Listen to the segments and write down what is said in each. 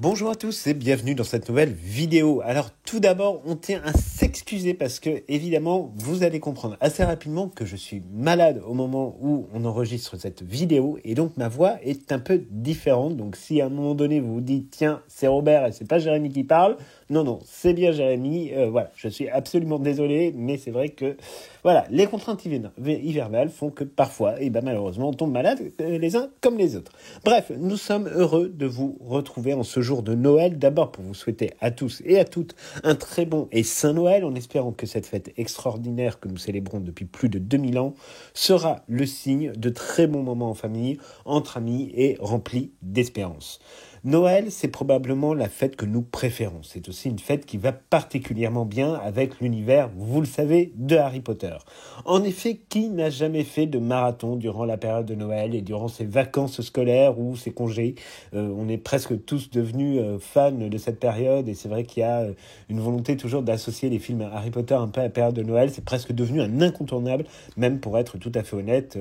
Bonjour à tous et bienvenue dans cette nouvelle vidéo. Alors tout d'abord, on tient à s'excuser parce que évidemment, vous allez comprendre assez rapidement que je suis malade au moment où on enregistre cette vidéo et donc ma voix est un peu différente. Donc si à un moment donné vous vous dites tiens, c'est Robert et c'est pas Jérémy qui parle, non, c'est bien Jérémy. Voilà, je suis absolument désolé, mais c'est vrai que voilà, les contraintes hivernales font que parfois, malheureusement, on tombe malade les uns comme les autres. Bref, nous sommes heureux de vous retrouver en ce jour de Noël. D'abord pour vous souhaiter à tous et à toutes un très bon et saint Noël, en espérant que cette fête extraordinaire que nous célébrons depuis plus de 2000 ans sera le signe de très bons moments en famille, entre amis et remplis d'espérance. Noël, c'est probablement la fête que nous préférons. C'est aussi une fête qui va particulièrement bien avec l'univers, vous le savez, de Harry Potter. En effet, qui n'a jamais fait de marathon durant la période de Noël et durant ses vacances scolaires ou ses congés? On est presque tous devenus fans de cette période et c'est vrai qu'il y a une volonté toujours d'associer les films Harry Potter un peu à la période de Noël. C'est presque devenu un incontournable, même pour être tout à fait honnête,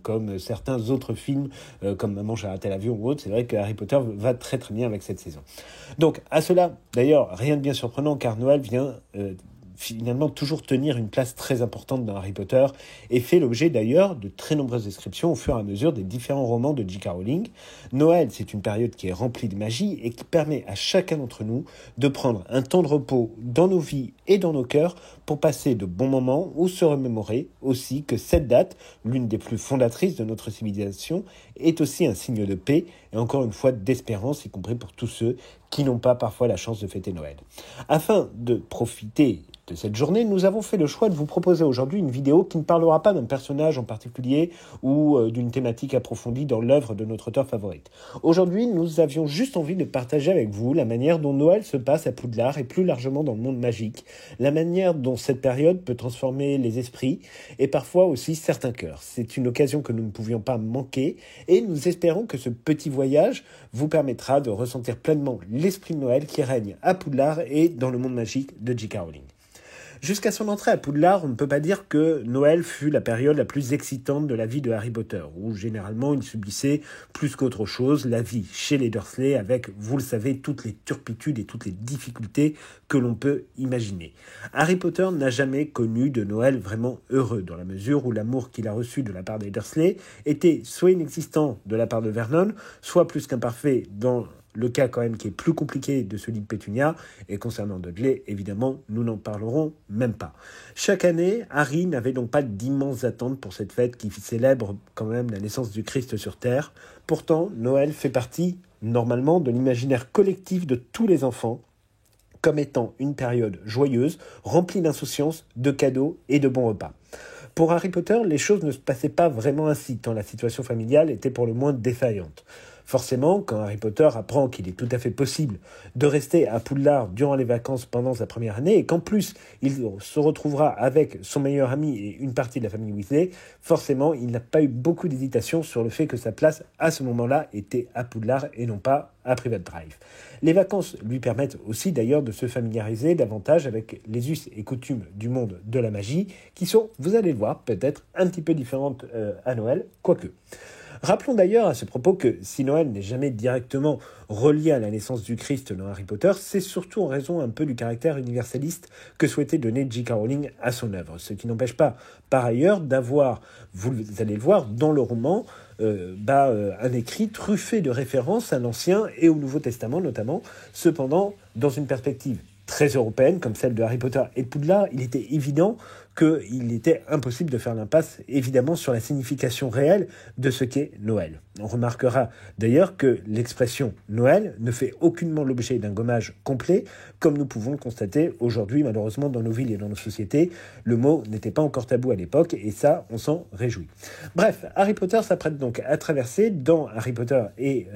comme certains autres films, comme Maman j'ai raté l'avion ou autre. C'est vrai que Harry Potter va très très bien avec cette saison. Donc à cela, d'ailleurs, rien de bien surprenant car Noël vient finalement toujours tenir une place très importante dans Harry Potter et fait l'objet d'ailleurs de très nombreuses descriptions au fur et à mesure des différents romans de J.K. Rowling. Noël, c'est une période qui est remplie de magie et qui permet à chacun d'entre nous de prendre un temps de repos dans nos vies et dans nos cœurs pour passer de bons moments ou se remémorer aussi que cette date, l'une des plus fondatrices de notre civilisation, est aussi un signe de paix et encore une fois d'espérance, y compris pour tous ceux qui n'ont pas parfois la chance de fêter Noël. Afin de profiter de cette journée, nous avons fait le choix de vous proposer aujourd'hui une vidéo qui ne parlera pas d'un personnage en particulier ou d'une thématique approfondie dans l'œuvre de notre auteur favorite. Aujourd'hui, nous avions juste envie de partager avec vous la manière dont Noël se passe à Poudlard et plus largement dans le monde magique, la manière dont cette période peut transformer les esprits et parfois aussi certains cœurs. C'est une occasion que nous ne pouvions pas manquer et nous espérons que ce petit voyage vous permettra de ressentir pleinement l'esprit de Noël qui règne à Poudlard et dans le monde magique de J.K. Rowling. Jusqu'à son entrée à Poudlard, on ne peut pas dire que Noël fut la période la plus excitante de la vie de Harry Potter, où généralement il subissait plus qu'autre chose la vie chez les Dursley avec, vous le savez, toutes les turpitudes et toutes les difficultés que l'on peut imaginer. Harry Potter n'a jamais connu de Noël vraiment heureux, dans la mesure où l'amour qu'il a reçu de la part des Dursley était soit inexistant de la part de Vernon, soit plus qu'imparfait dans le cas quand même qui est plus compliqué de celui de Pétunia, et concernant Dudley, évidemment, nous n'en parlerons même pas. Chaque année, Harry n'avait donc pas d'immenses attentes pour cette fête qui célèbre quand même la naissance du Christ sur Terre. Pourtant, Noël fait partie, normalement, de l'imaginaire collectif de tous les enfants, comme étant une période joyeuse, remplie d'insouciance, de cadeaux et de bons repas. Pour Harry Potter, les choses ne se passaient pas vraiment ainsi, tant la situation familiale était pour le moins défaillante. Forcément, quand Harry Potter apprend qu'il est tout à fait possible de rester à Poudlard durant les vacances pendant sa première année et qu'en plus il se retrouvera avec son meilleur ami et une partie de la famille Weasley, forcément il n'a pas eu beaucoup d'hésitation sur le fait que sa place à ce moment-là était à Poudlard et non pas à Private Drive. Les vacances lui permettent aussi d'ailleurs de se familiariser davantage avec les us et coutumes du monde de la magie qui sont, vous allez le voir, peut-être un petit peu différentes à Noël, quoique. Rappelons d'ailleurs à ce propos que si Noël n'est jamais directement relié à la naissance du Christ dans Harry Potter, c'est surtout en raison un peu du caractère universaliste que souhaitait donner J.K. Rowling à son œuvre. Ce qui n'empêche pas, par ailleurs, d'avoir, vous allez le voir, dans le roman, un écrit truffé de références à l'Ancien et au Nouveau Testament notamment, cependant dans une perspective très européenne, comme celle de Harry Potter et de Poudlard, il était évident qu'il était impossible de faire l'impasse, évidemment, sur la signification réelle de ce qu'est Noël. On remarquera d'ailleurs que l'expression Noël ne fait aucunement l'objet d'un gommage complet, comme nous pouvons le constater aujourd'hui, malheureusement, dans nos villes et dans nos sociétés. Le mot n'était pas encore tabou à l'époque, et ça, on s'en réjouit. Bref, Harry Potter s'apprête donc à traverser, dans Harry Potter et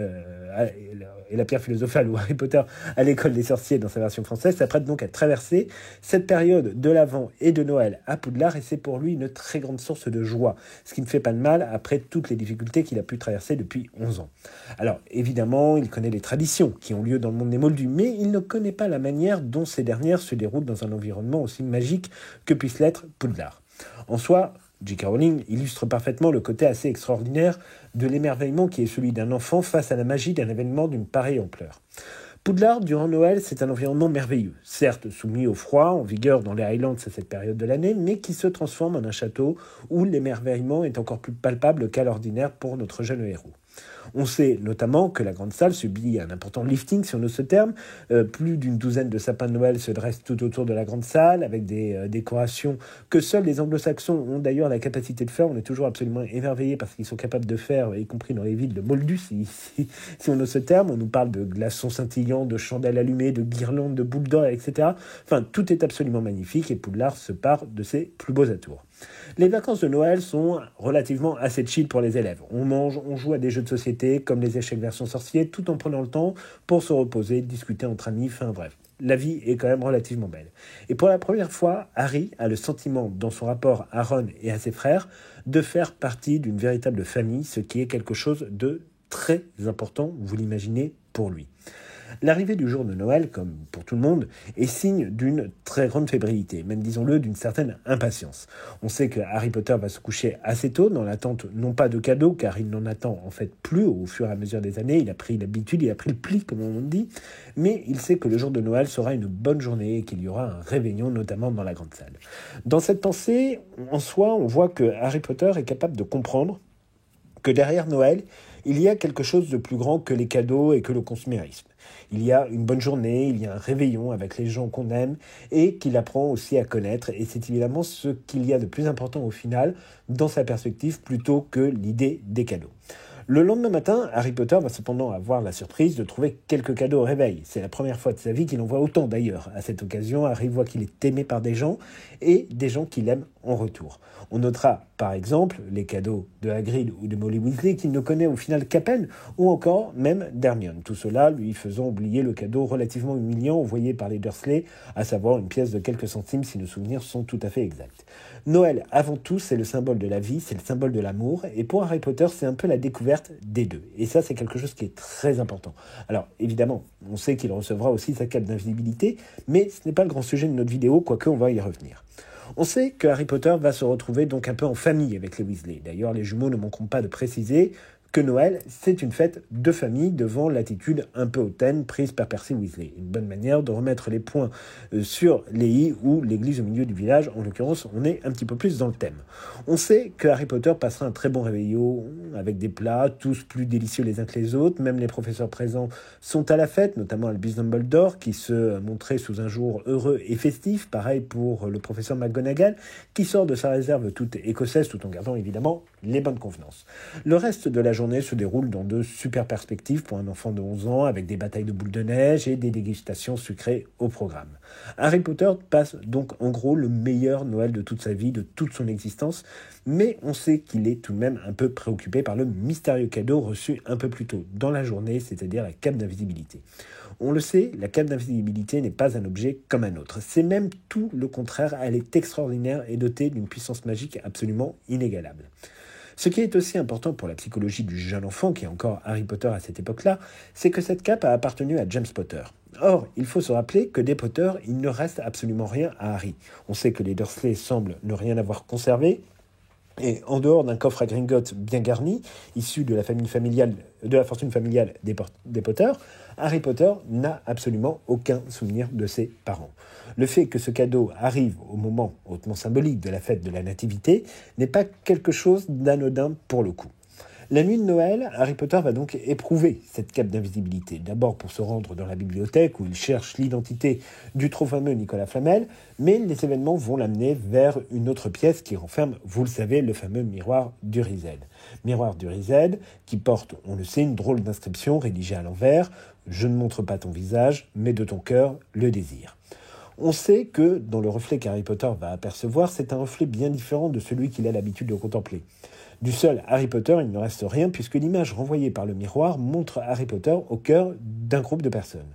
la pierre philosophale, ou Harry Potter à l'école des sorciers dans sa version française, s'apprête donc à traverser cette période de l'Avent et de Noël à Poudlard, et c'est pour lui une très grande source de joie, ce qui ne fait pas de mal après toutes les difficultés qu'il a pu traverser depuis 11 ans. Alors, évidemment, il connaît les traditions qui ont lieu dans le monde des Moldus, mais il ne connaît pas la manière dont ces dernières se déroulent dans un environnement aussi magique que puisse l'être Poudlard. En soi, J.K. Rowling illustre parfaitement le côté assez extraordinaire de l'émerveillement qui est celui d'un enfant face à la magie d'un événement d'une pareille ampleur. Poudlard, durant Noël, c'est un environnement merveilleux, certes soumis au froid, en vigueur dans les Highlands à cette période de l'année, mais qui se transforme en un château où l'émerveillement est encore plus palpable qu'à l'ordinaire pour notre jeune héros. On sait notamment que la grande salle subit un important lifting, si on ose ce terme. Plus d'une douzaine de sapins de Noël se dressent tout autour de la grande salle, avec des décorations que seuls les anglo-saxons ont d'ailleurs la capacité de faire. On est toujours absolument émerveillés parce qu'ils sont capables de faire, y compris dans les villes de Moldus, si on ose ce terme. On nous parle de glaçons scintillants, de chandelles allumées, de guirlandes, de boules d'or, etc. Enfin, tout est absolument magnifique et Poudlard se part de ses plus beaux atours. Les vacances de Noël sont relativement assez chill pour les élèves. On mange, on joue à des jeux de société comme les échecs version sorcier, tout en prenant le temps pour se reposer, discuter entre amis, enfin bref. La vie est quand même relativement belle. Et pour la première fois, Harry a le sentiment, dans son rapport à Ron et à ses frères, de faire partie d'une véritable famille, ce qui est quelque chose de très important, vous l'imaginez, pour lui. L'arrivée du jour de Noël, comme pour tout le monde, est signe d'une très grande fébrilité, même disons-le d'une certaine impatience. On sait que Harry Potter va se coucher assez tôt, dans l'attente non pas de cadeaux, car il n'en attend en fait plus au fur et à mesure des années, il a pris l'habitude, il a pris le pli, comme on dit, mais il sait que le jour de Noël sera une bonne journée et qu'il y aura un réveillon, notamment dans la grande salle. Dans cette pensée, en soi, on voit que Harry Potter est capable de comprendre que derrière Noël, il y a quelque chose de plus grand que les cadeaux et que le consumérisme. Il y a une bonne journée, il y a un réveillon avec les gens qu'on aime et qu'il apprend aussi à connaître. Et c'est évidemment ce qu'il y a de plus important au final dans sa perspective plutôt que l'idée des cadeaux. Le lendemain matin, Harry Potter va cependant avoir la surprise de trouver quelques cadeaux au réveil. C'est la première fois de sa vie qu'il en voit autant d'ailleurs. À cette occasion, Harry voit qu'il est aimé par des gens et des gens qu'il aime en retour. On notera par exemple les cadeaux de Hagrid ou de Molly Weasley qu'il ne connaît au final qu'à peine, ou encore même d'Hermione. Tout cela lui faisant oublier le cadeau relativement humiliant envoyé par les Dursley, à savoir une pièce de quelques centimes si nos souvenirs sont tout à fait exacts. Noël, avant tout, c'est le symbole de la vie, c'est le symbole de l'amour, et pour Harry Potter, c'est un peu la découverte des deux. Et ça, c'est quelque chose qui est très important. Alors, évidemment, on sait qu'il recevra aussi sa cape d'invisibilité, mais ce n'est pas le grand sujet de notre vidéo, quoique on va y revenir. On sait que Harry Potter va se retrouver donc un peu en famille avec les Weasley. D'ailleurs, les jumeaux ne manqueront pas de préciser que Noël, c'est une fête de famille devant l'attitude un peu hautaine prise par Percy Weasley. Une bonne manière de remettre les points sur les i ou l'église au milieu du village. En l'occurrence, on est un petit peu plus dans le thème. On sait que Harry Potter passera un très bon réveillon avec des plats, tous plus délicieux les uns que les autres. Même les professeurs présents sont à la fête, notamment Albus Dumbledore, qui se montrait sous un jour heureux et festif. Pareil pour le professeur McGonagall, qui sort de sa réserve toute écossaise, tout en gardant évidemment les bonnes convenances. Le reste de la journée se déroule dans de super perspectives pour un enfant de 11 ans, avec des batailles de boules de neige et des dégustations sucrées au programme. Harry Potter passe donc en gros le meilleur Noël de toute sa vie, de toute son existence, mais on sait qu'il est tout de même un peu préoccupé par le mystérieux cadeau reçu un peu plus tôt dans la journée, c'est-à-dire la cape d'invisibilité. On le sait, la cape d'invisibilité n'est pas un objet comme un autre. C'est même tout le contraire, elle est extraordinaire et dotée d'une puissance magique absolument inégalable. Ce qui est aussi important pour la psychologie du jeune enfant, qui est encore Harry Potter à cette époque-là, c'est que cette cape a appartenu à James Potter. Or, il faut se rappeler que des Potter, il ne reste absolument rien à Harry. On sait que les Dursley semblent ne rien avoir conservé, et en dehors d'un coffre à Gringotts bien garni, issu de la fortune familiale des Potter, Harry Potter n'a absolument aucun souvenir de ses parents. Le fait que ce cadeau arrive au moment hautement symbolique de la fête de la Nativité n'est pas quelque chose d'anodin pour le coup. La nuit de Noël, Harry Potter va donc éprouver cette cape d'invisibilité. D'abord pour se rendre dans la bibliothèque où il cherche l'identité du trop fameux Nicolas Flamel, mais les événements vont l'amener vers une autre pièce qui renferme, vous le savez, le fameux miroir d'Urizel. Miroir d'Urizel qui porte, on le sait, une drôle d'inscription rédigée à l'envers « Je ne montre pas ton visage, mais de ton cœur, le désir ». On sait que, dans le reflet qu'Harry Potter va apercevoir, c'est un reflet bien différent de celui qu'il a l'habitude de contempler. Du seul Harry Potter, il ne reste rien puisque l'image renvoyée par le miroir montre Harry Potter au cœur d'un groupe de personnes.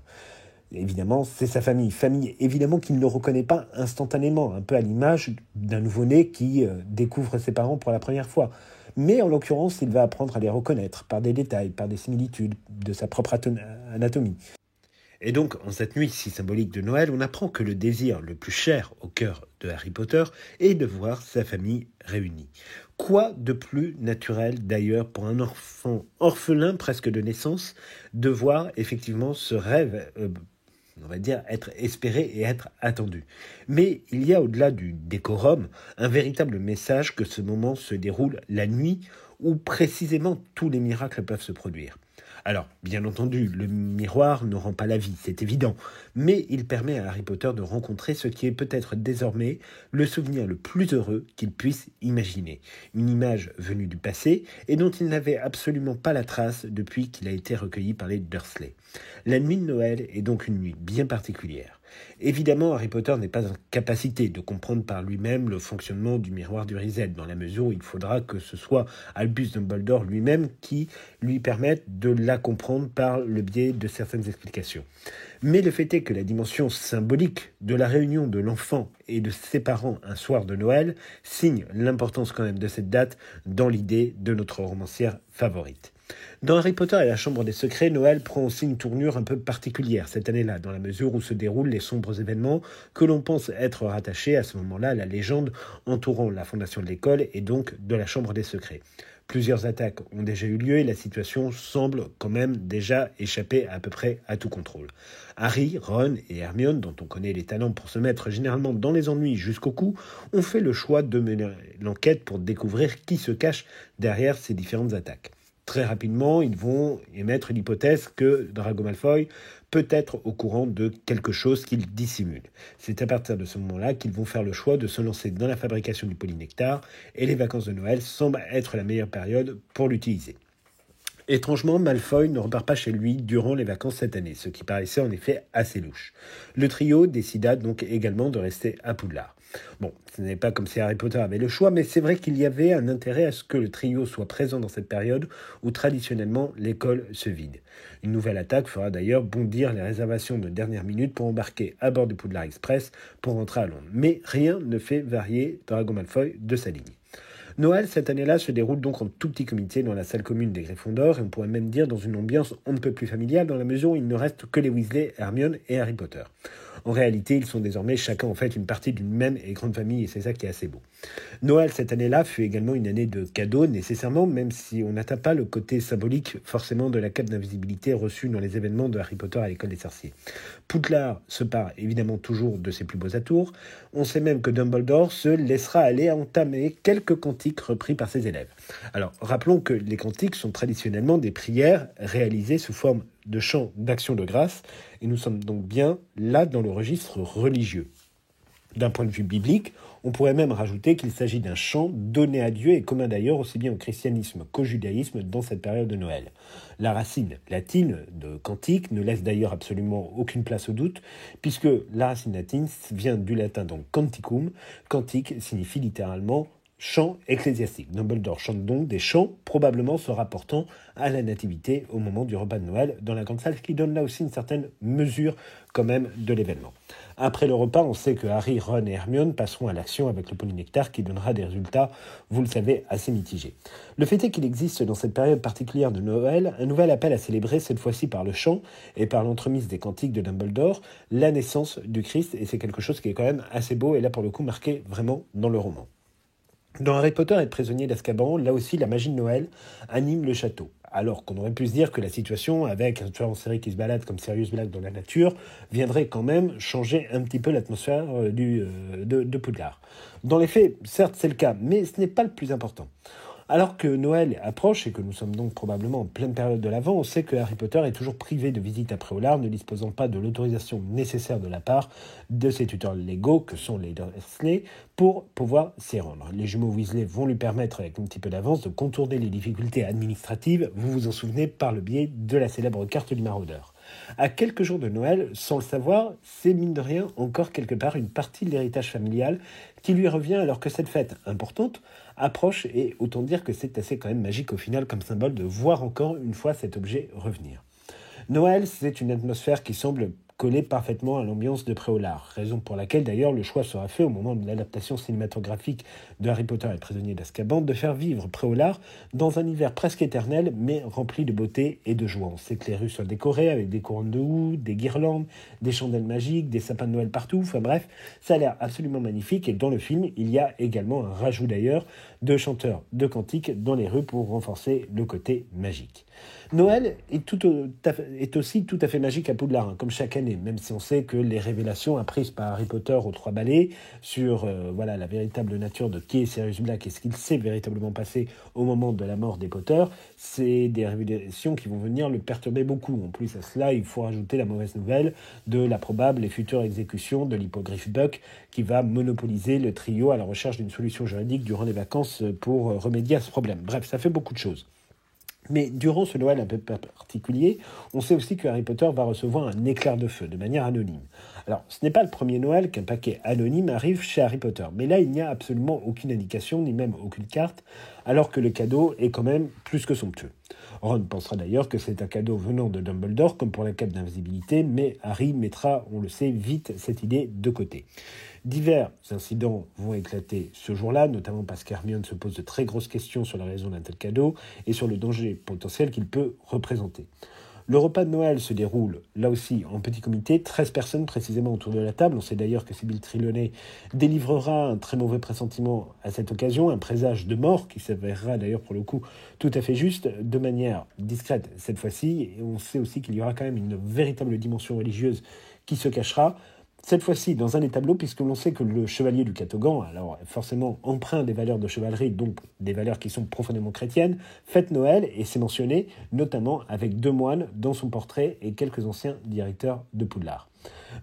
Évidemment, c'est sa famille évidemment qu'il ne reconnaît pas instantanément, un peu à l'image d'un nouveau-né qui découvre ses parents pour la première fois. Mais en l'occurrence, il va apprendre à les reconnaître par des détails, par des similitudes de sa propre anatomie. Et donc, en cette nuit si symbolique de Noël, on apprend que le désir le plus cher au cœur de Harry Potter est de voir sa famille réunie. Quoi de plus naturel d'ailleurs pour un enfant orphelin presque de naissance de voir effectivement ce rêve on va dire, être espéré et être attendu. Mais il y a au-delà du décorum un véritable message que ce moment se déroule la nuit où précisément tous les miracles peuvent se produire. Alors, bien entendu, le miroir ne rend pas la vie, c'est évident, mais il permet à Harry Potter de rencontrer ce qui est peut-être désormais le souvenir le plus heureux qu'il puisse imaginer. Une image venue du passé et dont il n'avait absolument pas la trace depuis qu'il a été recueilli par les Dursley. La nuit de Noël est donc une nuit bien particulière. Évidemment, Harry Potter n'est pas en capacité de comprendre par lui-même le fonctionnement du miroir du Riséd, dans la mesure où il faudra que ce soit Albus Dumbledore lui-même qui lui permette de la comprendre par le biais de certaines explications. Mais le fait est que la dimension symbolique de la réunion de l'enfant et de ses parents un soir de Noël signe l'importance quand même de cette date dans l'idée de notre romancière favorite. Dans Harry Potter et la Chambre des Secrets, Noël prend aussi une tournure un peu particulière cette année-là, dans la mesure où se déroulent les sombres événements que l'on pense être rattachés à ce moment-là à la légende entourant la fondation de l'école et donc de la Chambre des Secrets. Plusieurs attaques ont déjà eu lieu et la situation semble quand même déjà échapper à peu près à tout contrôle. Harry, Ron et Hermione, dont on connaît les talents pour se mettre généralement dans les ennuis jusqu'au cou, ont fait le choix de mener l'enquête pour découvrir qui se cache derrière ces différentes attaques. Très rapidement, ils vont émettre l'hypothèse que Drago Malfoy peut être au courant de quelque chose qu'il dissimule. C'est à partir de ce moment-là qu'ils vont faire le choix de se lancer dans la fabrication du polynectar et les vacances de Noël semblent être la meilleure période pour l'utiliser. Étrangement, Malfoy ne repart pas chez lui durant les vacances cette année, ce qui paraissait en effet assez louche. Le trio décida donc également de rester à Poudlard. Bon, ce n'est pas comme si Harry Potter avait le choix, mais c'est vrai qu'il y avait un intérêt à ce que le trio soit présent dans cette période où traditionnellement l'école se vide. Une nouvelle attaque fera d'ailleurs bondir les réservations de dernière minute pour embarquer à bord du Poudlard Express pour rentrer à Londres. Mais rien ne fait varier Drago Malfoy de sa ligne. Noël, cette année-là, se déroule donc en tout petit comité dans la salle commune des Gryffondors, et on pourrait même dire dans une ambiance on ne peut plus familiale, dans la mesure où il ne reste que les Weasley, Hermione et Harry Potter. En réalité, ils sont désormais chacun en fait une partie d'une même et grande famille, et c'est ça qui est assez beau. Noël, cette année-là, fut également une année de cadeaux, nécessairement, même si on n'atteint pas le côté symbolique forcément de la cape d'invisibilité reçue dans les événements de Harry Potter à l'école des sorciers. Poudlard se part évidemment toujours de ses plus beaux atours. On sait même que Dumbledore se laissera aller entamer quelques cantiques repris par ses élèves. Alors, rappelons que les cantiques sont traditionnellement des prières réalisées sous forme de chants d'action de grâce, et nous sommes donc bien là dans le registre religieux. D'un point de vue biblique, on pourrait même rajouter qu'il s'agit d'un chant donné à Dieu et commun d'ailleurs aussi bien au christianisme qu'au judaïsme dans cette période de Noël. La racine latine de cantique ne laisse d'ailleurs absolument aucune place au doute, puisque la racine latine vient du latin donc canticum. Cantique signifie littéralement chant ecclésiastique. Dumbledore chante donc des chants probablement se rapportant à la nativité au moment du repas de Noël dans la grande salle, ce qui donne là aussi une certaine mesure quand même de l'événement. Après le repas, on sait que Harry, Ron et Hermione passeront à l'action avec le polynectar qui donnera des résultats, vous le savez, assez mitigés. Le fait est qu'il existe dans cette période particulière de Noël un nouvel appel à célébrer, cette fois-ci par le chant et par l'entremise des cantiques de Dumbledore, la naissance du Christ, et c'est quelque chose qui est quand même assez beau et là pour le coup marqué vraiment dans le roman. Dans Harry Potter et le prisonnier d'Azkaban, là aussi la magie de Noël anime le château. Alors qu'on aurait pu se dire que la situation, avec un tueur en série qui se balade comme Sirius Black dans la nature, viendrait quand même changer un petit peu l'atmosphère de Poudlard. Dans les faits, certes c'est le cas, mais ce n'est pas le plus important. Alors que Noël approche et que nous sommes donc probablement en pleine période de l'Avent, on sait que Harry Potter est toujours privé de visite à Préolard, ne disposant pas de l'autorisation nécessaire de la part de ses tuteurs légaux, que sont les Dursley, pour pouvoir s'y rendre. Les jumeaux Weasley vont lui permettre, avec un petit peu d'avance, de contourner les difficultés administratives, vous vous en souvenez, par le biais de la célèbre carte du maraudeur. À quelques jours de Noël, sans le savoir, c'est mine de rien encore quelque part une partie de l'héritage familial qui lui revient alors que cette fête importante approche, et autant dire que c'est assez quand même magique au final comme symbole de voir encore une fois cet objet revenir. Noël, c'est une atmosphère qui semble coller parfaitement à l'ambiance de Préolard, raison pour laquelle d'ailleurs le choix sera fait au moment de l'adaptation cinématographique de Harry Potter et le prisonnier d'Azkaban de faire vivre Préolard dans un hiver presque éternel mais rempli de beauté et de joie. On sait que les rues sont décorées avec des couronnes de houx, des guirlandes, des chandelles magiques, des sapins de Noël partout, enfin bref, ça a l'air absolument magnifique et dans le film il y a également un rajout d'ailleurs de chanteurs de cantiques dans les rues pour renforcer le côté magique. Noël est aussi tout à fait magique à Poudlard, comme chaque année, même si on sait que les révélations apprises par Harry Potter aux Trois Balais sur la véritable nature de qui est Sirius Black et ce qu'il s'est véritablement passé au moment de la mort des Potter, c'est des révélations qui vont venir le perturber beaucoup. En plus à cela, il faut rajouter la mauvaise nouvelle de la probable et future exécution de l'hippogriffe Buck qui va monopoliser le trio à la recherche d'une solution juridique durant les vacances pour remédier à ce problème. Bref, ça fait beaucoup de choses. Mais durant ce Noël un peu particulier, on sait aussi que Harry Potter va recevoir un éclair de feu de manière anonyme. Alors, ce n'est pas le premier Noël qu'un paquet anonyme arrive chez Harry Potter, mais là, il n'y a absolument aucune indication, ni même aucune carte, alors que le cadeau est quand même plus que somptueux. Ron pensera d'ailleurs que c'est un cadeau venant de Dumbledore, comme pour la cape d'invisibilité, mais Harry mettra, on le sait, vite cette idée de côté. Divers incidents vont éclater ce jour-là, notamment parce qu'Hermione se pose de très grosses questions sur la raison d'un tel cadeau et sur le danger potentiel qu'il peut représenter. Le repas de Noël se déroule, là aussi, en petit comité, 13 personnes précisément autour de la table. On sait d'ailleurs que Sybil Trelawney délivrera un très mauvais pressentiment à cette occasion, un présage de mort qui s'avérera d'ailleurs pour le coup tout à fait juste, de manière discrète cette fois-ci. Et on sait aussi qu'il y aura quand même une véritable dimension religieuse qui se cachera. Cette fois-ci, dans un des tableaux, puisque l'on sait que le chevalier du Catogan, alors forcément empreint des valeurs de chevalerie, donc des valeurs qui sont profondément chrétiennes, fête Noël, et c'est mentionné, notamment avec 2 moines dans son portrait et quelques anciens directeurs de Poudlard.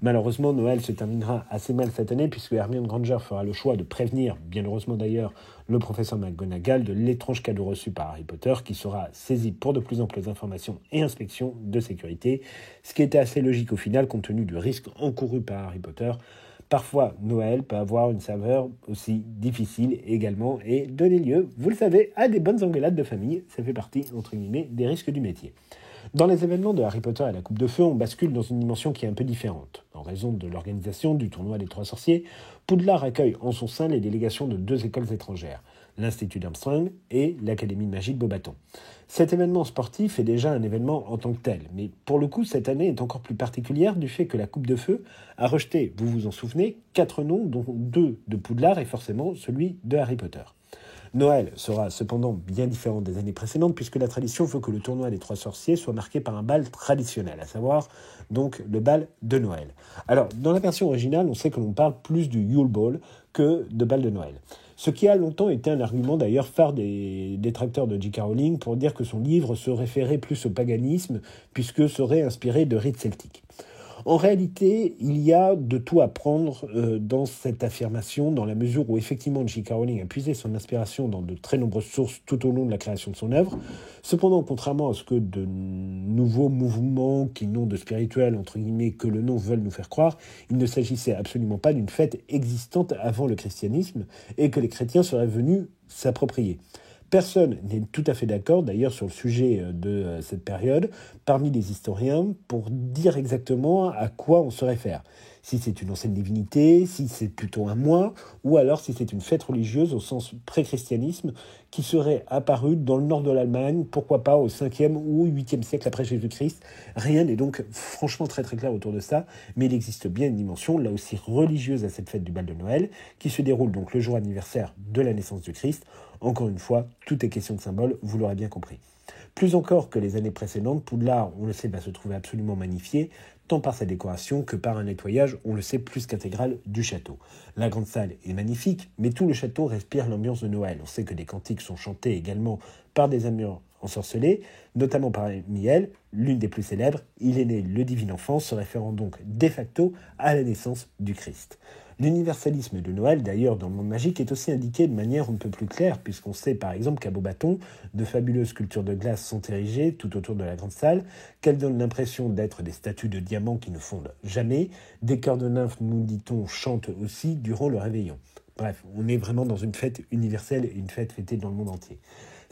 Malheureusement, Noël se terminera assez mal cette année, puisque Hermione Granger fera le choix de prévenir, bien heureusement d'ailleurs, le professeur McGonagall de l'étrange cadeau reçu par Harry Potter, qui sera saisi pour de plus amples informations et inspections de sécurité, ce qui était assez logique au final, compte tenu du risque encouru par Harry Potter. Parfois, Noël peut avoir une saveur aussi difficile également et donner lieu, vous le savez, à des bonnes engueulades de famille. Ça fait partie, entre guillemets, des risques du métier. Dans les événements de Harry Potter et la Coupe de Feu, on bascule dans une dimension qui est un peu différente. En raison de l'organisation du tournoi des Trois Sorciers, Poudlard accueille en son sein les délégations de 2 écoles étrangères, l'Institut d'Armstrong et l'Académie de magie de Beauxbatons. Cet événement sportif est déjà un événement en tant que tel, mais pour le coup, cette année est encore plus particulière du fait que la Coupe de Feu a rejeté, vous vous en souvenez, 4 noms, dont 2 de Poudlard et forcément celui de Harry Potter. Noël sera cependant bien différent des années précédentes puisque la tradition veut que le tournoi des 3 sorciers soit marqué par un bal traditionnel, à savoir donc le bal de Noël. Alors, dans la version originale, on sait que l'on parle plus du Yule Ball que de bal de Noël. Ce qui a longtemps été un argument d'ailleurs phare des détracteurs de J.K. Rowling pour dire que son livre se référait plus au paganisme puisque serait inspiré de rites celtiques. En réalité, il y a de tout à prendre dans cette affirmation, dans la mesure où effectivement J.K. Rowling a puisé son inspiration dans de très nombreuses sources tout au long de la création de son œuvre. Cependant, contrairement à ce que de nouveaux mouvements qui n'ont de spirituel, entre guillemets, que le nom veulent nous faire croire, il ne s'agissait absolument pas d'une fête existante avant le christianisme et que les chrétiens seraient venus s'approprier. Personne n'est tout à fait d'accord, d'ailleurs, sur le sujet de cette période, parmi les historiens, pour dire exactement à quoi on se réfère. Si c'est une ancienne divinité, si c'est plutôt un mois, ou alors si c'est une fête religieuse au sens pré-christianisme qui serait apparue dans le nord de l'Allemagne, pourquoi pas au 5e ou 8e siècle après Jésus-Christ. Rien n'est donc franchement très très clair autour de ça, mais il existe bien une dimension, là aussi religieuse à cette fête du bal de Noël, qui se déroule donc le jour anniversaire de la naissance du Christ. Encore une fois, tout est question de symbole, vous l'aurez bien compris. Plus encore que les années précédentes, Poudlard, on le sait, va se trouver absolument magnifié, tant par sa décoration que par un nettoyage, on le sait, plus qu'intégral du château. La grande salle est magnifique, mais tout le château respire l'ambiance de Noël. On sait que des cantiques sont chantés également par des amours ensorcelés, notamment parmi elles, l'une des plus célèbres, Il est né le divin enfant, se référant donc de facto à la naissance du Christ. L'universalisme de Noël, d'ailleurs, dans le monde magique, est aussi indiqué de manière un peu plus claire, puisqu'on sait par exemple qu'à Beauxbatons, de fabuleuses sculptures de glace sont érigées tout autour de la grande salle, qu'elles donnent l'impression d'être des statues de diamants qui ne fondent jamais. Des chœurs de nymphes, nous dit-on, chantent aussi durant le réveillon. Bref, on est vraiment dans une fête universelle et une fête fêtée dans le monde entier.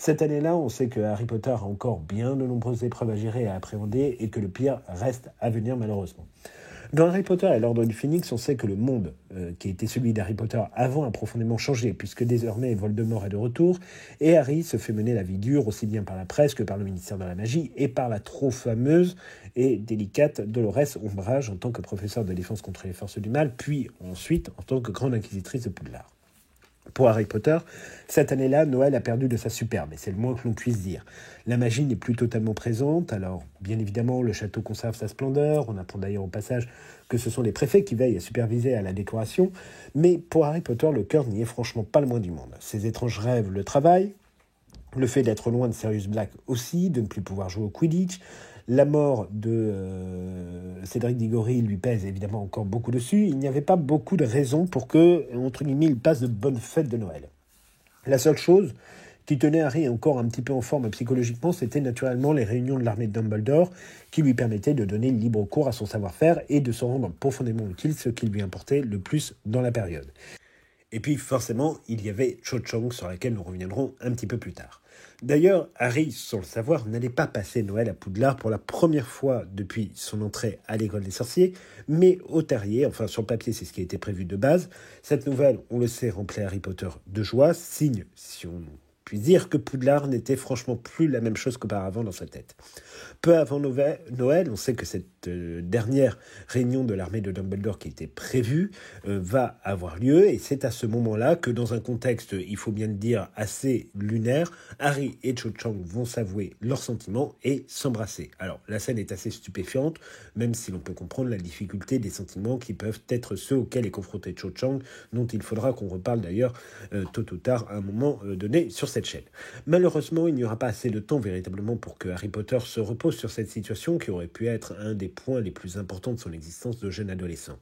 Cette année-là, on sait que Harry Potter a encore bien de nombreuses épreuves à gérer et à appréhender et que le pire reste à venir malheureusement. Dans Harry Potter et l'Ordre du Phénix, on sait que le monde qui était celui d'Harry Potter avant a profondément changé, puisque désormais Voldemort est de retour, et Harry se fait mener la vie dure, aussi bien par la presse que par le ministère de la Magie, et par la trop fameuse et délicate Dolores Umbridge en tant que professeur de défense contre les forces du mal, puis ensuite en tant que grande inquisitrice de Poudlard. Pour Harry Potter, cette année-là, Noël a perdu de sa superbe, et c'est le moins que l'on puisse dire. La magie n'est plus totalement présente, alors bien évidemment, le château conserve sa splendeur, on apprend d'ailleurs au passage que ce sont les préfets qui veillent à superviser à la décoration, mais pour Harry Potter, le cœur n'y est franchement pas le moins du monde. Ses étranges rêves le travaillent, le fait d'être loin de Sirius Black aussi, de ne plus pouvoir jouer au Quidditch. La mort de Cédric Diggory lui pèse évidemment encore beaucoup dessus. Il n'y avait pas beaucoup de raisons pour que, entre guillemets, il passe de bonnes fêtes de Noël. La seule chose qui tenait Harry encore un petit peu en forme psychologiquement, c'était naturellement les réunions de l'armée de Dumbledore qui lui permettaient de donner libre cours à son savoir-faire et de se rendre profondément utile, ce qui lui importait le plus dans la période. Et puis forcément, il y avait Cho Chang sur laquelle nous reviendrons un petit peu plus tard. D'ailleurs, Harry, sans le savoir, n'allait pas passer Noël à Poudlard pour la première fois depuis son entrée à l'école des sorciers, mais au terrier, enfin sur le papier c'est ce qui a été prévu de base. Cette nouvelle, on le sait, remplit Harry Potter de joie, signe, si on puis dire, que Poudlard n'était franchement plus la même chose qu'auparavant dans sa tête. Peu avant Noël, on sait que cette dernière réunion de l'armée de Dumbledore qui était prévue va avoir lieu, et c'est à ce moment-là que, dans un contexte, il faut bien le dire, assez lunaire, Harry et Cho Chang vont s'avouer leurs sentiments et s'embrasser. Alors, la scène est assez stupéfiante, même si l'on peut comprendre la difficulté des sentiments qui peuvent être ceux auxquels est confronté Cho Chang, dont il faudra qu'on reparle d'ailleurs tôt ou tard à un moment donné sur cette chaîne. Malheureusement, il n'y aura pas assez de temps véritablement pour que Harry Potter se repose sur cette situation qui aurait pu être un des points les plus importants de son existence de jeune adolescent.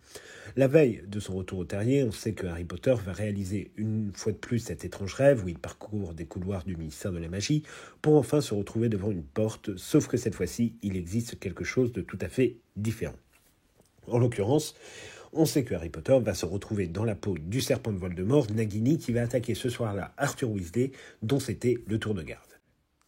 La veille de son retour au terrier, on sait que Harry Potter va réaliser une fois de plus cet étrange rêve où il parcourt des couloirs du ministère de la Magie pour enfin se retrouver devant une porte, sauf que cette fois-ci, il existe quelque chose de tout à fait différent. En l'occurrence, on sait que Harry Potter va se retrouver dans la peau du serpent de Voldemort, Nagini, qui va attaquer ce soir-là Arthur Weasley, dont c'était le tour de garde.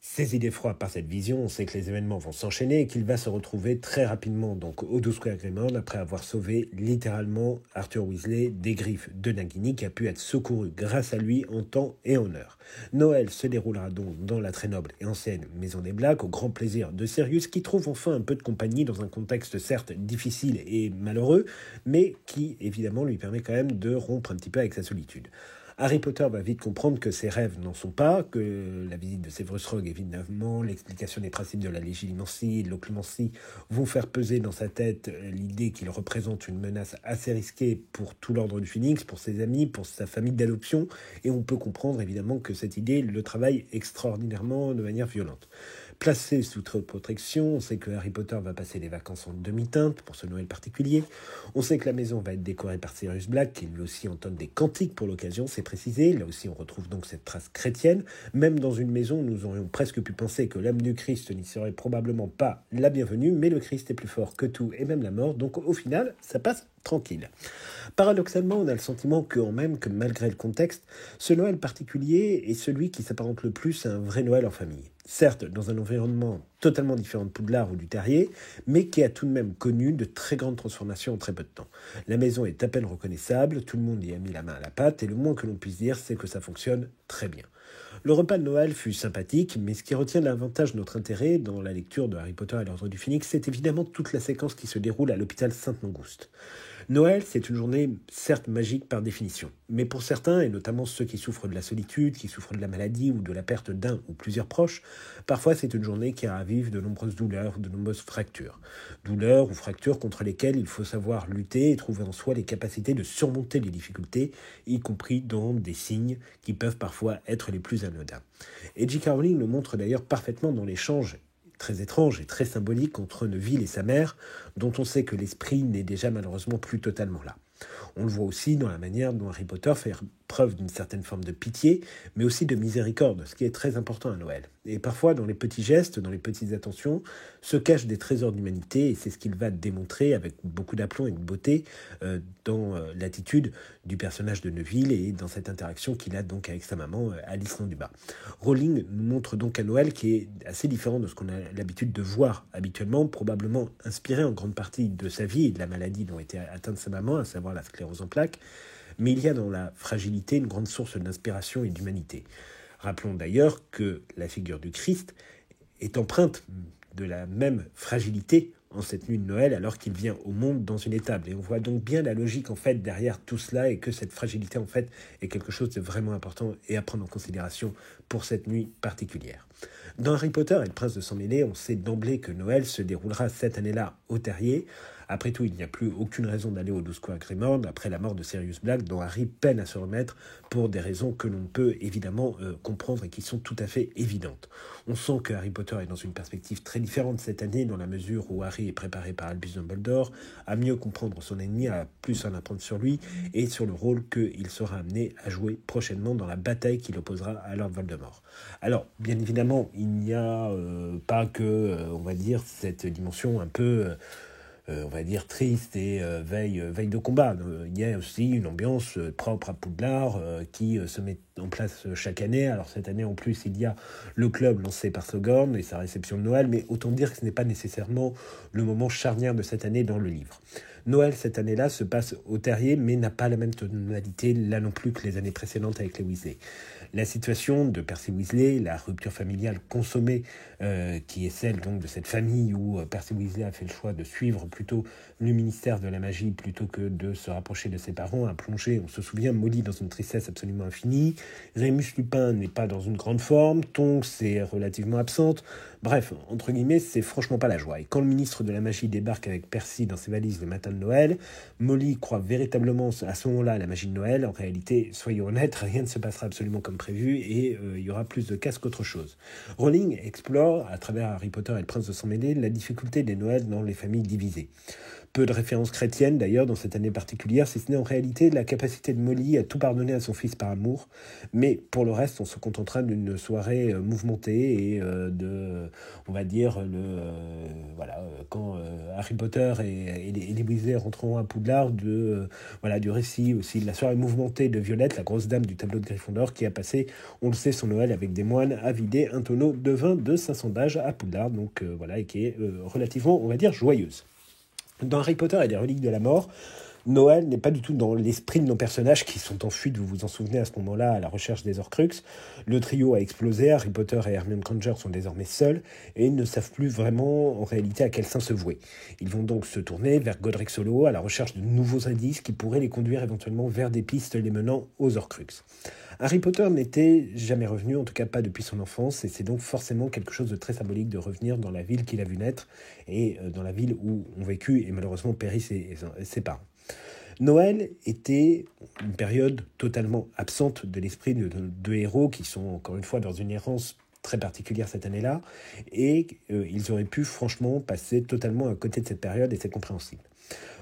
Saisi d'effroi par cette vision, on sait que les événements vont s'enchaîner et qu'il va se retrouver très rapidement donc au 12 Square Grimmauld après avoir sauvé littéralement Arthur Weasley des griffes de Nagini qui a pu être secouru grâce à lui en temps et en heure. Noël se déroulera donc dans la très noble et ancienne Maison des Black au grand plaisir de Sirius qui trouve enfin un peu de compagnie dans un contexte certes difficile et malheureux mais qui évidemment lui permet quand même de rompre un petit peu avec sa solitude. Harry Potter va vite comprendre que ses rêves n'en sont pas, que la visite de Severus Rogue, évidemment, l'explication des principes de la légimancie et de l'occlumencie vont faire peser dans sa tête l'idée qu'il représente une menace assez risquée pour tout l'ordre du Phénix, pour ses amis, pour sa famille d'adoption, et on peut comprendre évidemment que cette idée le travaille extraordinairement de manière violente. Placé sous protection, on sait que Harry Potter va passer les vacances en demi-teinte pour ce Noël particulier. On sait que la maison va être décorée par Sirius Black, qui lui aussi entonne des cantiques pour l'occasion, c'est précisé. Là aussi, on retrouve donc cette trace chrétienne. Même dans une maison, nous aurions presque pu penser que l'âme du Christ n'y serait probablement pas la bienvenue, mais le Christ est plus fort que tout et même la mort, donc au final, ça passe tranquille. Paradoxalement, on a le sentiment que malgré le contexte, ce Noël particulier est celui qui s'apparente le plus à un vrai Noël en famille. Certes, dans un environnement totalement différent de Poudlard ou du Terrier, mais qui a tout de même connu de très grandes transformations en très peu de temps. La maison est à peine reconnaissable, tout le monde y a mis la main à la pâte, et le moins que l'on puisse dire, c'est que ça fonctionne très bien. Le repas de Noël fut sympathique, mais ce qui retient davantage notre intérêt dans la lecture de Harry Potter et l'Ordre du Phénix, c'est évidemment toute la séquence qui se déroule à l'hôpital Sainte-Mangouste. Noël, c'est une journée certes magique par définition, mais pour certains, et notamment ceux qui souffrent de la solitude, qui souffrent de la maladie ou de la perte d'un ou plusieurs proches, parfois c'est une journée qui ravive de nombreuses douleurs, de nombreuses fractures. Douleurs ou fractures contre lesquelles il faut savoir lutter et trouver en soi les capacités de surmonter les difficultés, y compris dans des signes qui peuvent parfois être les plus anodins. Et J.K. Rowling le montre d'ailleurs parfaitement dans l'échange très étrange et très symbolique entre Neville et sa mère, dont on sait que l'esprit n'est déjà malheureusement plus totalement là. On le voit aussi dans la manière dont Harry Potter fait preuve d'une certaine forme de pitié, mais aussi de miséricorde, ce qui est très important à Noël. Et parfois, dans les petits gestes, dans les petites attentions, se cachent des trésors d'humanité, et c'est ce qu'il va démontrer avec beaucoup d'aplomb et de beauté dans l'attitude du personnage de Neville et dans cette interaction qu'il a donc avec sa maman, Alice Londubat. Rowling nous montre donc un Noël qui est assez différent de ce qu'on a l'habitude de voir habituellement, probablement inspiré en grande partie de sa vie et de la maladie dont était atteinte sa maman, à savoir la sclérose en plaques, mais il y a dans la fragilité une grande source d'inspiration et d'humanité. Rappelons d'ailleurs que la figure du Christ est empreinte de la même fragilité en cette nuit de Noël alors qu'il vient au monde dans une étable. Et on voit donc bien la logique en fait derrière tout cela et que cette fragilité en fait est quelque chose de vraiment important et à prendre en considération pour cette nuit particulière. Dans Harry Potter et le Prince de Sang-Mêlé, on sait d'emblée que Noël se déroulera cette année-là au Terrier. Après tout, il n'y a plus aucune raison d'aller au 12 Square Grimmauld après la mort de Sirius Black, dont Harry peine à se remettre pour des raisons que l'on peut évidemment comprendre et qui sont tout à fait évidentes. On sent que Harry Potter est dans une perspective très différente cette année, dans la mesure où Harry est préparé par Albus Dumbledore à mieux comprendre son ennemi, à plus en apprendre sur lui et sur le rôle qu'il sera amené à jouer prochainement dans la bataille qu'il opposera à Lord Voldemort. Alors, bien évidemment, il n'y a pas que, on va dire, cette dimension un peu... on va dire triste et veille de combat. Il y a aussi une ambiance propre à Poudlard qui se met en place chaque année. Alors cette année en plus il y a le club lancé par Slughorn et sa réception de Noël, mais autant dire que ce n'est pas nécessairement le moment charnière de cette année dans le livre. Noël cette année-là se passe au Terrier, mais n'a pas la même tonalité là non plus que les années précédentes avec les Weasley. La situation de Percy Weasley, la rupture familiale consommée, qui est celle donc de cette famille où Percy Weasley a fait le choix de suivre plutôt le ministère de la magie plutôt que de se rapprocher de ses parents, a plongé, on se souvient, Molly dans une tristesse absolument infinie. Rémus Lupin n'est pas dans une grande forme, Tonks est relativement absente. Bref, entre guillemets, c'est franchement pas la joie. Et quand le ministre de la magie débarque avec Percy dans ses valises le matin de Noël, Molly croit véritablement à ce moment-là à la magie de Noël. En réalité, soyons honnêtes, rien ne se passera absolument comme prévu et il y aura plus de casse qu'autre chose. Rowling explore, à travers Harry Potter et le Prince de Sang-Mêlé, la difficulté des Noëls dans les familles divisées. Peu de références chrétiennes d'ailleurs dans cette année particulière, si ce n'est en réalité la capacité de Molly à tout pardonner à son fils par amour. Mais pour le reste, on se contentera d'une soirée mouvementée et on va dire, quand Harry Potter et les Weasley rentreront à Poudlard, du récit aussi de la soirée mouvementée de Violette, la grosse dame du tableau de Gryffondor, qui a passé, on le sait, son Noël avec des moines à vider un tonneau de vin de 500 d'âge à Poudlard, donc et qui est relativement, on va dire, joyeuse. Dans Harry Potter et les reliques de la mort, Noël n'est pas du tout dans l'esprit de nos personnages qui sont en fuite, vous vous en souvenez à ce moment-là, à la recherche des Horcruxes. Le trio a explosé, Harry Potter et Hermione Granger sont désormais seuls et ne savent plus vraiment en réalité à quel saint se vouer. Ils vont donc se tourner vers Godric Solo à la recherche de nouveaux indices qui pourraient les conduire éventuellement vers des pistes les menant aux Horcruxes. Harry Potter n'était jamais revenu, en tout cas pas depuis son enfance, et c'est donc forcément quelque chose de très symbolique de revenir dans la ville qu'il a vu naître et dans la ville où ont vécu et malheureusement péri ses parents. Noël était une période totalement absente de l'esprit de deux héros qui sont encore une fois dans une errance très particulière cette année-là, et ils auraient pu franchement passer totalement à côté de cette période et c'est compréhensible.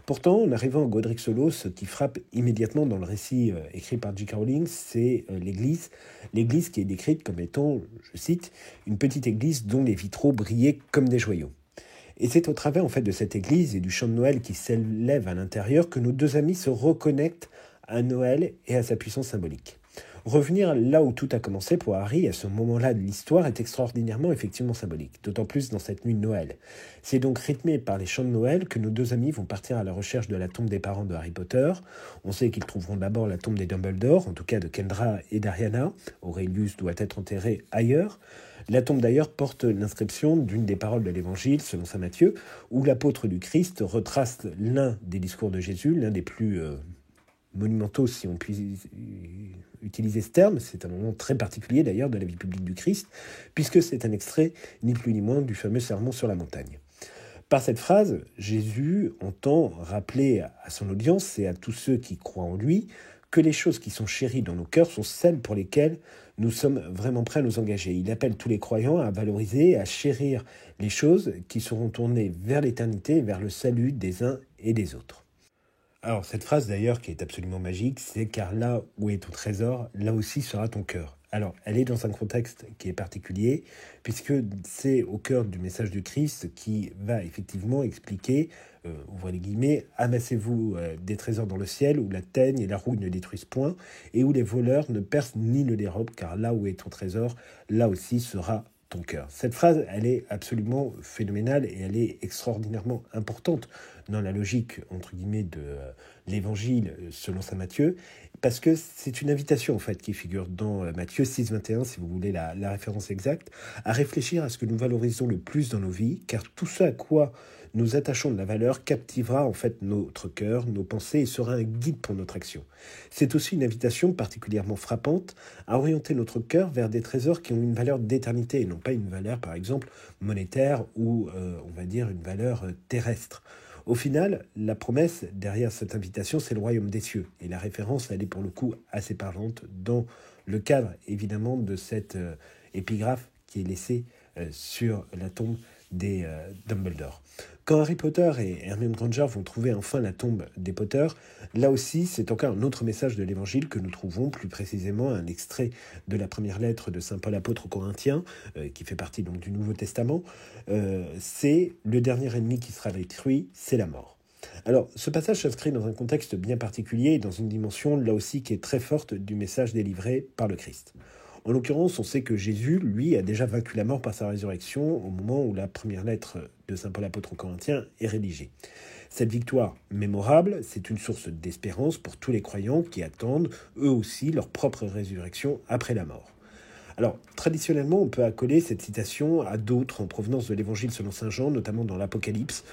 Pourtant, en arrivant à Godric Solo, ce qui frappe immédiatement dans le récit écrit par J.K. Rowling, c'est l'église. L'église qui est décrite comme étant, je cite, une petite église dont les vitraux brillaient comme des joyaux. Et c'est au travers en fait de cette église et du chant de Noël qui s'élève à l'intérieur que nos deux amis se reconnectent à Noël et à sa puissance symbolique. Revenir là où tout a commencé pour Harry, à ce moment-là de l'histoire, est extraordinairement effectivement symbolique, d'autant plus dans cette nuit de Noël. C'est donc rythmé par les chants de Noël que nos deux amis vont partir à la recherche de la tombe des parents de Harry Potter. On sait qu'ils trouveront d'abord la tombe des Dumbledore, en tout cas de Kendra et d'Ariana. Aurelius doit être enterré ailleurs. La tombe d'ailleurs porte l'inscription d'une des paroles de l'Évangile, selon saint Matthieu, où l'apôtre du Christ retrace l'un des discours de Jésus, l'un des plus monumentaux, si on peut utiliser ce terme. C'est un moment très particulier d'ailleurs de la vie publique du Christ, puisque c'est un extrait, ni plus ni moins, du fameux sermon sur la montagne. Par cette phrase, Jésus entend rappeler à son audience et à tous ceux qui croient en lui que les choses qui sont chéries dans nos cœurs sont celles pour lesquelles nous sommes vraiment prêts à nous engager. Il appelle tous les croyants à valoriser, à chérir les choses qui seront tournées vers l'éternité, vers le salut des uns et des autres. Alors, cette phrase d'ailleurs qui est absolument magique, c'est car là où est ton trésor, là aussi sera ton cœur. Alors, elle est dans un contexte qui est particulier, puisque c'est au cœur du message du Christ qui va effectivement expliquer, ouvrez les guillemets, amassez-vous des trésors dans le ciel où la teigne et la rouille ne détruisent point, et où les voleurs ne percent ni ne dérobent, car là où est ton trésor, là aussi sera ton cœur. Cette phrase, elle est absolument phénoménale et elle est extraordinairement importante dans la logique, entre guillemets, de l'évangile selon saint Matthieu, parce que c'est une invitation, en fait, qui figure dans Matthieu 6, 21, si vous voulez la référence exacte, à réfléchir à ce que nous valorisons le plus dans nos vies, car tout ce à quoi nous attachons de la valeur captivera en fait notre cœur, nos pensées et sera un guide pour notre action. C'est aussi une invitation particulièrement frappante à orienter notre cœur vers des trésors qui ont une valeur d'éternité et non pas une valeur, par exemple, monétaire ou, on va dire, une valeur terrestre. Au final, la promesse derrière cette invitation, c'est le royaume des cieux. Et la référence, elle est pour le coup assez parlante dans le cadre, évidemment, de cette épigraphe qui est laissée sur la tombe des Dumbledore. Quand Harry Potter et Hermione Granger vont trouver enfin la tombe des Potter, là aussi c'est encore un autre message de l'Évangile que nous trouvons, plus précisément un extrait de la première lettre de saint Paul apôtre aux Corinthiens, qui fait partie donc du Nouveau Testament. C'est le dernier ennemi qui sera détruit, c'est la mort. Alors, ce passage s'inscrit dans un contexte bien particulier et dans une dimension, là aussi, qui est très forte du message délivré par le Christ. En l'occurrence, on sait que Jésus, lui, a déjà vaincu la mort par sa résurrection au moment où la première lettre de saint Paul apôtre aux Corinthiens est rédigée. Cette victoire mémorable, c'est une source d'espérance pour tous les croyants qui attendent, eux aussi, leur propre résurrection après la mort. Alors, traditionnellement, on peut accoler cette citation à d'autres en provenance de l'Évangile selon saint Jean, notamment dans l'Apocalypse,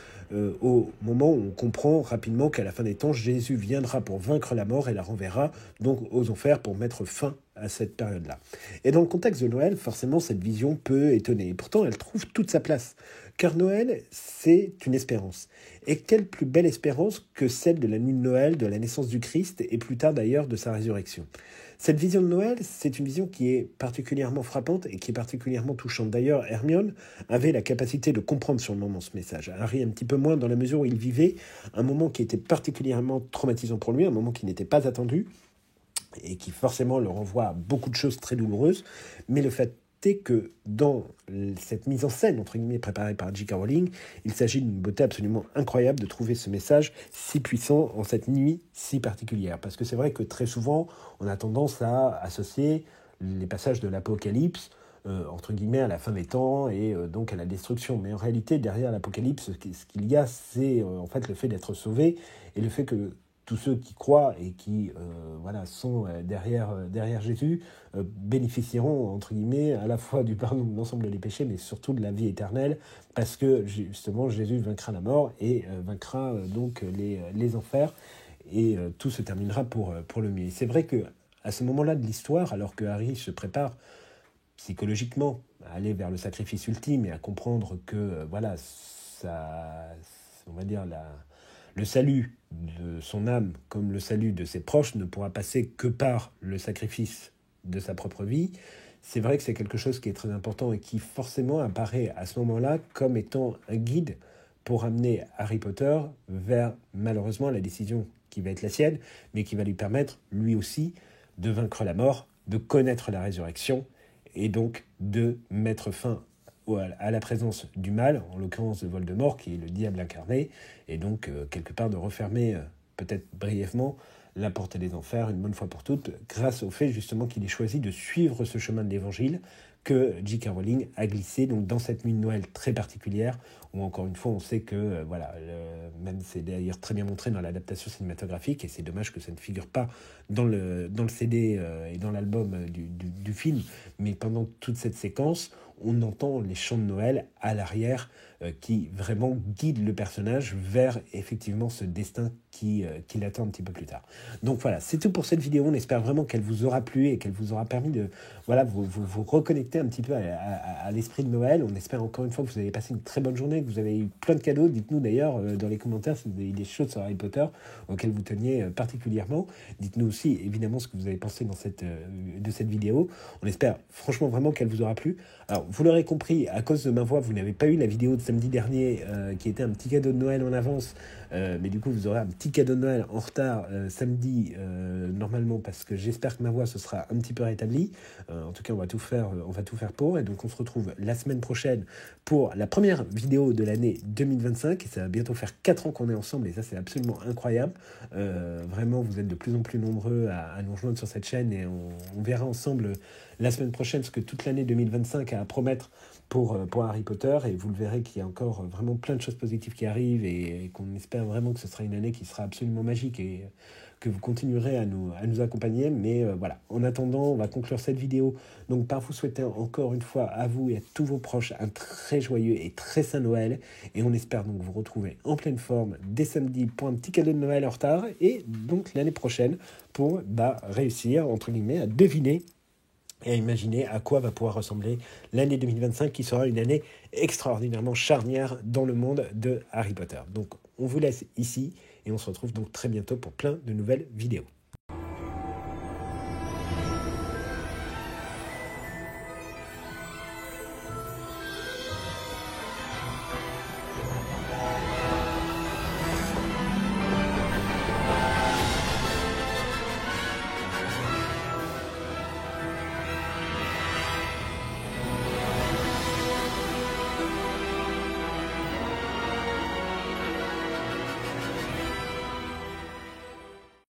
au moment où on comprend rapidement qu'à la fin des temps, Jésus viendra pour vaincre la mort et la renverra donc aux enfers pour mettre fin à cette période-là. Et dans le contexte de Noël, forcément, cette vision peut étonner. Et pourtant, elle trouve toute sa place. Car Noël, c'est une espérance. Et quelle plus belle espérance que celle de la nuit de Noël, de la naissance du Christ, et plus tard d'ailleurs de sa résurrection. Cette vision de Noël, c'est une vision qui est particulièrement frappante et qui est particulièrement touchante. D'ailleurs, Hermione avait la capacité de comprendre sur le moment ce message. Harry un petit peu moins dans la mesure où il vivait un moment qui était particulièrement traumatisant pour lui, un moment qui n'était pas attendu et qui forcément le renvoie à beaucoup de choses très douloureuses. Mais le fait est que dans cette mise en scène, entre guillemets, préparée par J.K. Rowling, il s'agit d'une beauté absolument incroyable de trouver ce message si puissant en cette nuit si particulière. Parce que c'est vrai que très souvent, on a tendance à associer les passages de l'Apocalypse, entre guillemets, à la fin des temps et donc à la destruction. Mais en réalité, derrière l'Apocalypse, ce qu'il y a, c'est en fait le fait d'être sauvé et le fait que tous ceux qui croient et qui sont derrière Jésus bénéficieront, entre guillemets, à la fois du pardon de l'ensemble des péchés, mais surtout de la vie éternelle, parce que justement Jésus vaincra la mort et vaincra donc les enfers, et tout se terminera pour le mieux. Et c'est vrai que à ce moment-là de l'histoire, alors que Harry se prépare psychologiquement à aller vers le sacrifice ultime et à comprendre que on va dire le salut de son âme comme le salut de ses proches ne pourra passer que par le sacrifice de sa propre vie, c'est vrai que c'est quelque chose qui est très important et qui forcément apparaît à ce moment-là comme étant un guide pour amener Harry Potter vers malheureusement la décision qui va être la sienne, mais qui va lui permettre lui aussi de vaincre la mort, de connaître la résurrection et donc de mettre fin à la présence du mal, en l'occurrence de Voldemort, qui est le diable incarné, et donc quelque part de refermer, peut-être brièvement, la porte des enfers, une bonne fois pour toutes, grâce au fait justement qu'il ait choisi de suivre ce chemin de l'évangile que J.K. Rowling a glissé donc, dans cette nuit de Noël très particulière, où encore une fois on sait que, même c'est d'ailleurs très bien montré dans l'adaptation cinématographique, et c'est dommage que ça ne figure pas dans le CD et dans l'album du film, mais pendant toute cette séquence, on entend les chants de Noël à l'arrière qui vraiment guident le personnage vers effectivement ce destin qui l'attend un petit peu plus tard. Donc voilà, c'est tout pour cette vidéo. On espère vraiment qu'elle vous aura plu et qu'elle vous aura permis de vous reconnecter un petit peu à l'esprit de Noël. On espère encore une fois que vous avez passé une très bonne journée, que vous avez eu plein de cadeaux. Dites-nous d'ailleurs dans les commentaires si vous avez des choses sur Harry Potter auxquelles vous teniez particulièrement. Dites-nous aussi évidemment ce que vous avez pensé de cette vidéo. On espère franchement vraiment qu'elle vous aura plu. Alors vous l'aurez compris, à cause de ma voix, vous n'avez pas eu la vidéo de samedi dernier, qui était un petit cadeau de Noël en avance. Mais du coup, vous aurez un petit cadeau de Noël en retard samedi, normalement, parce que j'espère que ma voix se sera un petit peu rétablie. En tout cas, on va tout faire pour. Et donc, on se retrouve la semaine prochaine pour la première vidéo de l'année 2025. Et ça va bientôt faire 4 ans qu'on est ensemble. Et ça, c'est absolument incroyable. Vraiment, vous êtes de plus en plus nombreux à nous rejoindre sur cette chaîne. Et on verra ensemble la semaine prochaine ce que toute l'année 2025 a à promettre pour Harry Potter, et vous le verrez qu'il y a encore vraiment plein de choses positives qui arrivent, et qu'on espère vraiment que ce sera une année qui sera absolument magique, et que vous continuerez à nous accompagner. Mais voilà, en attendant, on va conclure cette vidéo donc par vous souhaiter encore une fois à vous et à tous vos proches un très joyeux et très saint Noël, et on espère donc vous retrouver en pleine forme dès samedi pour un petit cadeau de Noël en retard, et donc l'année prochaine pour réussir entre guillemets à deviner et à imaginer à quoi va pouvoir ressembler l'année 2025, qui sera une année extraordinairement charnière dans le monde de Harry Potter. Donc on vous laisse ici, et on se retrouve donc très bientôt pour plein de nouvelles vidéos.